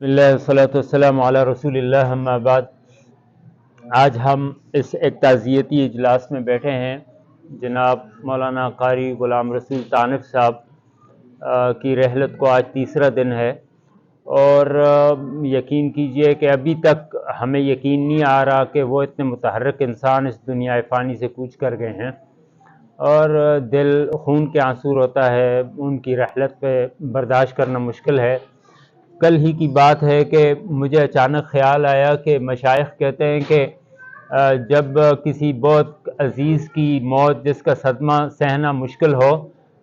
بسم اللہ والصلاۃ والسلام علی رسول اللہ اما بعد۔ آج ہم اس ایک تعزیتی اجلاس میں بیٹھے ہیں۔ جناب مولانا قاری غلام رسول طانف صاحب کی رحلت کو آج تیسرا دن ہے، اور یقین کیجئے کہ ابھی تک ہمیں یقین نہیں آ رہا کہ وہ اتنے متحرک انسان اس دنیا فانی سے کوچ کر گئے ہیں، اور دل خون کے آنسو روتا ہے۔ ان کی رحلت پہ برداشت کرنا مشکل ہے۔ کل ہی کی بات ہے کہ مجھے اچانک خیال آیا کہ مشائخ کہتے ہیں کہ جب کسی بہت عزیز کی موت جس کا صدمہ سہنا مشکل ہو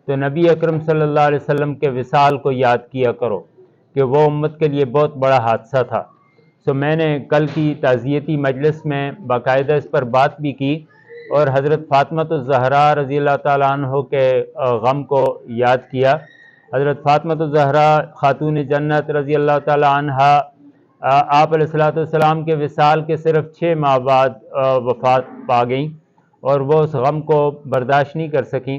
تو نبی اکرم صلی اللہ علیہ وسلم کے وصال کو یاد کیا کرو کہ وہ امت کے لیے بہت بڑا حادثہ تھا۔ سو میں نے کل کی تعزیتی مجلس میں باقاعدہ اس پر بات بھی کی اور حضرت فاطمہ الزہرا رضی اللہ تعالیٰ عنہ کے غم کو یاد کیا۔ حضرت فاطمہ الزہرا خاتون جنت رضی اللہ تعالی عنہ آپ علیہ السلام کے وصال کے صرف 6 ماہ بعد وفات پا گئیں، اور وہ اس غم کو برداشت نہیں کر سکیں،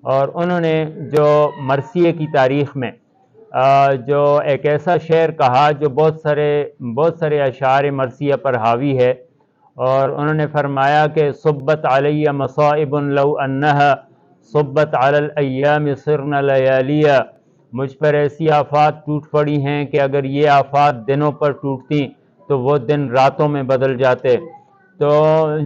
اور انہوں نے جو مرثیے کی تاریخ میں جو ایک ایسا شعر کہا جو بہت سارے اشعار مرثیہ پر حاوی ہے، اور انہوں نے فرمایا کہ صبت علی مصائب لو انہا صبت علی الایام صرن لیالیہ، مجھ پر ایسی آفات ٹوٹ پڑی ہیں کہ اگر یہ آفات دنوں پر ٹوٹتی تو وہ دن راتوں میں بدل جاتے۔ تو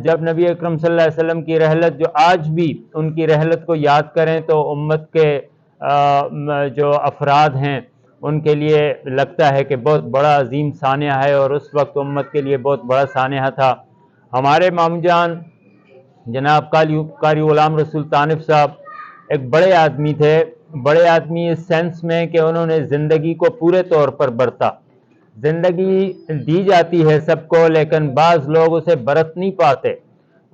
جب نبی اکرم صلی اللہ علیہ وسلم کی رحلت، جو آج بھی ان کی رحلت کو یاد کریں تو امت کے جو افراد ہیں ان کے لیے لگتا ہے کہ بہت بڑا عظیم سانحہ ہے، اور اس وقت امت کے لیے بہت بڑا سانحہ تھا۔ ہمارے مامو جان جناب قاری غلام رسول طانف صاحب ایک بڑے آدمی تھے، بڑے آدمی اس سینس میں کہ انہوں نے زندگی کو پورے طور پر برتا۔ زندگی دی جاتی ہے سب کو، لیکن بعض لوگ اسے برت نہیں پاتے۔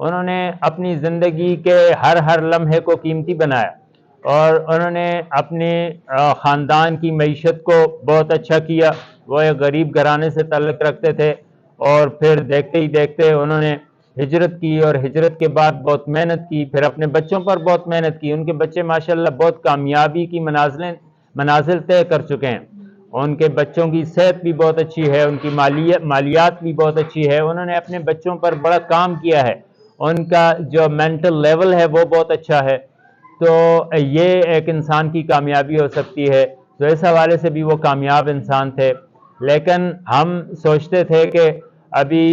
انہوں نے اپنی زندگی کے ہر لمحے کو قیمتی بنایا، اور انہوں نے اپنے خاندان کی معیشت کو بہت اچھا کیا۔ وہ ایک غریب گھرانے سے تعلق رکھتے تھے، اور پھر دیکھتے ہی دیکھتے انہوں نے ہجرت کی، اور ہجرت کے بعد بہت محنت کی، پھر اپنے بچوں پر بہت محنت کی۔ ان کے بچے ماشاءاللہ بہت کامیابی کی منازل طے کر چکے ہیں۔ ان کے بچوں کی صحت بھی بہت اچھی ہے، ان کی مالیات بھی بہت اچھی ہے۔ انہوں نے اپنے بچوں پر بڑا کام کیا ہے، ان کا جو مینٹل لیول ہے وہ بہت اچھا ہے۔ تو یہ ایک انسان کی کامیابی ہو سکتی ہے، تو اس حوالے سے بھی وہ کامیاب انسان تھے۔ لیکن ہم سوچتے تھے کہ ابھی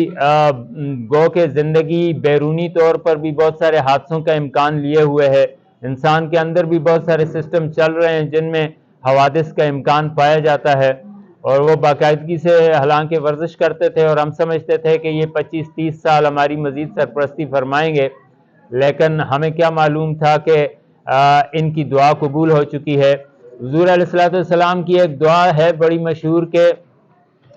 گو کہ زندگی بیرونی طور پر بھی بہت سارے حادثوں کا امکان لیے ہوئے ہے، انسان کے اندر بھی بہت سارے سسٹم چل رہے ہیں جن میں حوادث کا امکان پایا جاتا ہے، اور وہ باقاعدگی سے حالانکہ ورزش کرتے تھے، اور ہم سمجھتے تھے کہ یہ 25-30 سال ہماری مزید سرپرستی فرمائیں گے، لیکن ہمیں کیا معلوم تھا کہ ان کی دعا قبول ہو چکی ہے۔ حضور علیہ السلام کی ایک دعا ہے بڑی مشہور کہ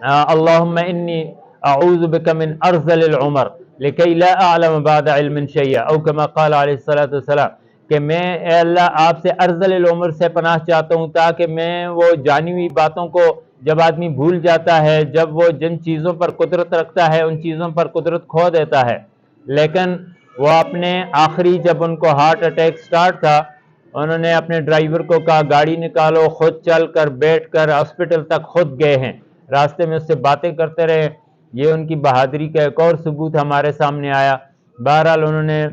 اللہم انی اعوذ بک من ارذل العمر لکی لا اعلم بعد علم شیئا، او کما قال علیہ السلام، کہ میں اے اللہ آپ سے ارذل العمر سے پناہ چاہتا ہوں، تاکہ میں وہ جانی ہوئی باتوں کو جب آدمی بھول جاتا ہے، جب وہ جن چیزوں پر قدرت رکھتا ہے ان چیزوں پر قدرت کھو دیتا ہے۔ لیکن وہ اپنے آخری جب ان کو ہارٹ اٹیک سٹارٹ تھا، انہوں نے اپنے ڈرائیور کو کہا گاڑی نکالو، خود چل کر بیٹھ کر ہاسپٹل تک خود گئے ہیں، راستے میں اس سے باتیں کرتے رہے۔ یہ ان کی بہادری کا ایک اور ثبوت ہمارے سامنے آیا۔ بہرحال انہوں نے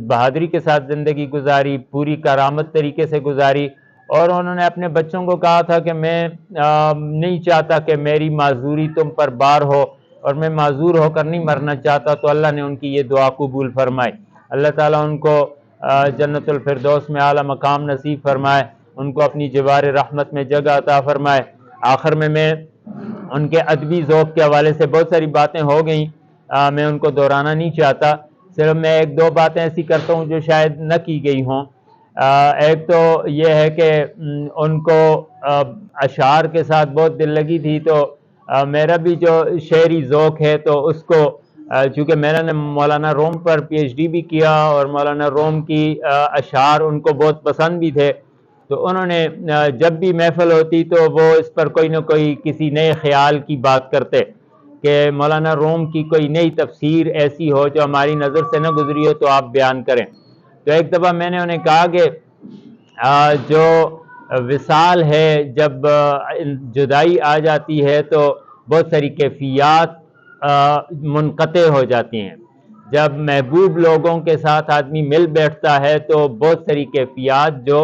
بہادری کے ساتھ زندگی گزاری، پوری کرامت طریقے سے گزاری، اور انہوں نے اپنے بچوں کو کہا تھا کہ میں نہیں چاہتا کہ میری معذوری تم پر بار ہو، اور میں معذور ہو کر نہیں مرنا چاہتا۔ تو اللہ نے ان کی یہ دعا قبول فرمائی۔ اللہ تعالیٰ ان کو جنت الفردوس میں اعلیٰ مقام نصیب فرمائے، ان کو اپنی جوار رحمت میں جگہ عطا فرمائے۔ آخر میں ان کے ادبی ذوق کے حوالے سے بہت ساری باتیں ہو گئیں، میں ان کو دہرانا نہیں چاہتا، صرف میں 1-2 باتیں ایسی کرتا ہوں جو شاید نہ کی گئی ہوں۔ ایک تو یہ ہے کہ ان کو اشعار کے ساتھ بہت دل لگی تھی، تو میرا بھی جو شعری ذوق ہے تو اس کو چونکہ میں نے مولانا روم پر PhD بھی کیا، اور مولانا روم کی اشعار ان کو بہت پسند بھی تھے، تو انہوں نے جب بھی محفل ہوتی تو وہ اس پر کوئی نہ کوئی کسی نئے خیال کی بات کرتے کہ مولانا روم کی کوئی نئی تفسیر ایسی ہو جو ہماری نظر سے نہ گزری ہو تو آپ بیان کریں۔ تو ایک دفعہ میں نے انہیں کہا کہ جو وصال ہے، جب جدائی آ جاتی ہے تو بہت ساری کیفیات منقطع ہو جاتی ہیں۔ جب محبوب لوگوں کے ساتھ آدمی مل بیٹھتا ہے تو بہت ساری کیفیات جو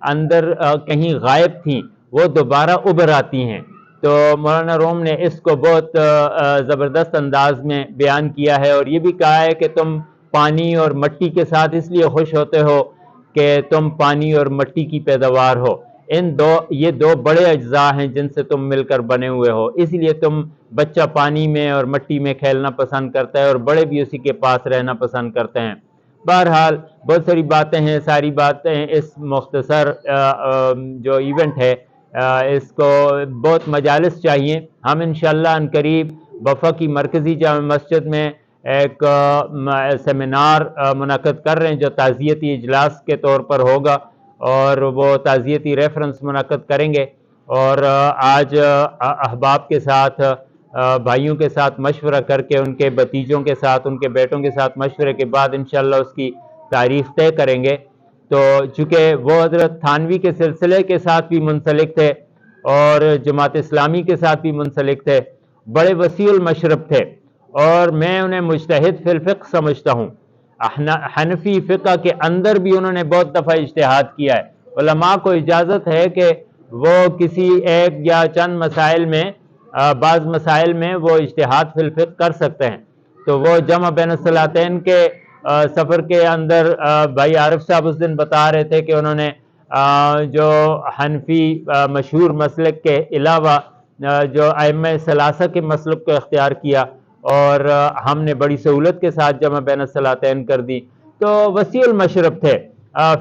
اندر کہیں غائب تھیں وہ دوبارہ ابھر آتی ہیں۔ تو مولانا روم نے اس کو بہت زبردست انداز میں بیان کیا ہے، اور یہ بھی کہا ہے کہ تم پانی اور مٹی کے ساتھ اس لیے خوش ہوتے ہو کہ تم پانی اور مٹی کی پیداوار ہو، یہ دو بڑے اجزاء ہیں جن سے تم مل کر بنے ہوئے ہو، اس لیے تم بچہ پانی میں اور مٹی میں کھیلنا پسند کرتا ہے اور بڑے بھی اسی کے پاس رہنا پسند کرتے ہیں۔ بہرحال بہت ساری باتیں ہیں، ساری باتیں اس مختصر جو ایونٹ ہے اس کو بہت مجالس چاہیے۔ ہم انشاءاللہ ان قریب وفا کی مرکزی جامع مسجد میں ایک سیمینار منعقد کر رہے ہیں جو تعزیتی اجلاس کے طور پر ہوگا، اور وہ تعزیتی ریفرنس منعقد کریں گے، اور آج احباب کے ساتھ بھائیوں کے ساتھ مشورہ کر کے ان کے بھتیجوں کے ساتھ ان کے بیٹوں کے ساتھ مشورے کے بعد انشاءاللہ اس کی تاریخ طے کریں گے۔ تو چونکہ وہ حضرت تھانوی کے سلسلے کے ساتھ بھی منسلک تھے اور جماعت اسلامی کے ساتھ بھی منسلک تھے، بڑے وسیع المشرب تھے، اور میں انہیں مجتہد فی الفقہ سمجھتا ہوں۔ حنفی فقہ کے اندر بھی انہوں نے بہت دفعہ اجتہاد کیا ہے۔ علماء کو اجازت ہے کہ وہ کسی ایک یا چند مسائل میں بعض مسائل میں وہ اجتہاد فی الفقہ کر سکتے ہیں۔ تو وہ جمع بین الصلاتین کے سفر کے اندر بھائی عارف صاحب اس دن بتا رہے تھے کہ انہوں نے جو حنفی مشہور مسلک کے علاوہ جو ائمہ ثلاثہ کے مسلک کو اختیار کیا، اور ہم نے بڑی سہولت کے ساتھ جمع بین الصلاتین کر دی۔ تو وسیع المشرب تھے،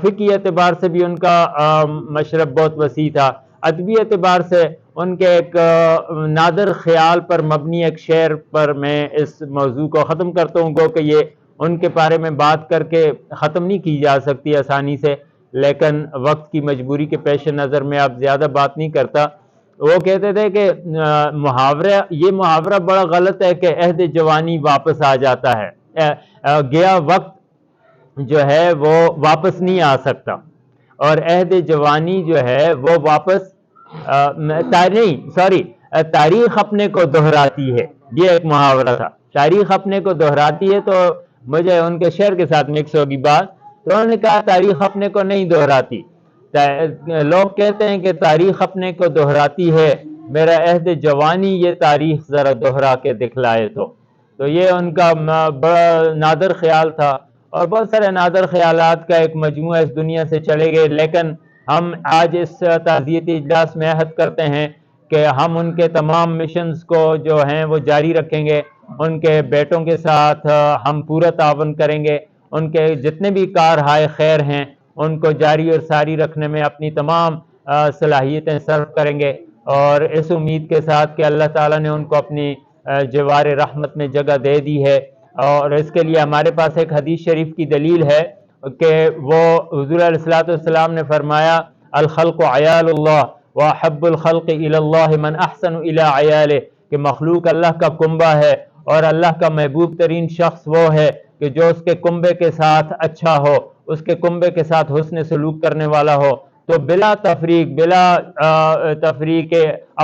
فقہی اعتبار سے بھی ان کا مشرب بہت وسیع تھا، ادبی اعتبار سے ان کے ایک نادر خیال پر مبنی ایک شعر پر میں اس موضوع کو ختم کرتا ہوں، گو کہ یہ ان کے بارے میں بات کر کے ختم نہیں کی جا سکتی آسانی سے، لیکن وقت کی مجبوری کے پیش نظر میں اب زیادہ بات نہیں کرتا۔ وہ کہتے تھے کہ یہ محاورہ بڑا غلط ہے کہ عہد جوانی واپس آ جاتا ہے، گیا وقت جو ہے وہ واپس نہیں آ سکتا، اور عہد جوانی جو ہے وہ واپس تاریخ اپنے کو دہراتی ہے، یہ ایک محاورہ تھا، تاریخ اپنے کو دہراتی ہے۔ تو مجھے ان کے شعر کے ساتھ مکس ہوگی بات، تو انہوں نے کہا تاریخ اپنے کو نہیں دہراتی، لوگ کہتے ہیں کہ تاریخ اپنے کو دہراتی ہے، میرا عہد جوانی یہ تاریخ ذرا دہرا کے دکھلائے تو یہ ان کا بڑا نادر خیال تھا، اور بہت سارے نادر خیالات کا ایک مجموعہ اس دنیا سے چلے گئے، لیکن ہم آج اس تعزیتی اجلاس میں عہد کرتے ہیں کہ ہم ان کے تمام مشنز کو جو ہیں وہ جاری رکھیں گے، ان کے بیٹوں کے ساتھ ہم پورا تعاون کریں گے، ان کے جتنے بھی کارہائے خیر ہیں ان کو جاری اور ساری رکھنے میں اپنی تمام صلاحیتیں صرف کریں گے، اور اس امید کے ساتھ کہ اللہ تعالیٰ نے ان کو اپنی جوار رحمت میں جگہ دے دی ہے۔ اور اس کے لیے ہمارے پاس ایک حدیث شریف کی دلیل ہے کہ وہ حضور علیہ السلام نے فرمایا الخلق عیال اللہ واحب الخلق الی اللہ من احسن الی عیالہ، کہ مخلوق اللہ کا کنبہ ہے اور اللہ کا محبوب ترین شخص وہ ہے کہ جو اس کے کنبے کے ساتھ اچھا ہو، اس کے کنبے کے ساتھ حسن سلوک کرنے والا ہو۔ تو بلا تفریق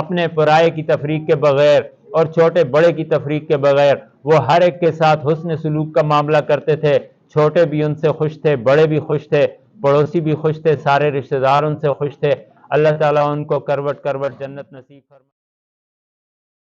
اپنے پرائے کی تفریق کے بغیر اور چھوٹے بڑے کی تفریق کے بغیر وہ ہر ایک کے ساتھ حسن سلوک کا معاملہ کرتے تھے، چھوٹے بھی ان سے خوش تھے، بڑے بھی خوش تھے، پڑوسی بھی خوش تھے، سارے رشتہ دار ان سے خوش تھے۔ اللہ تعالیٰ ان کو کروٹ کروٹ جنت نصیب فرمائے۔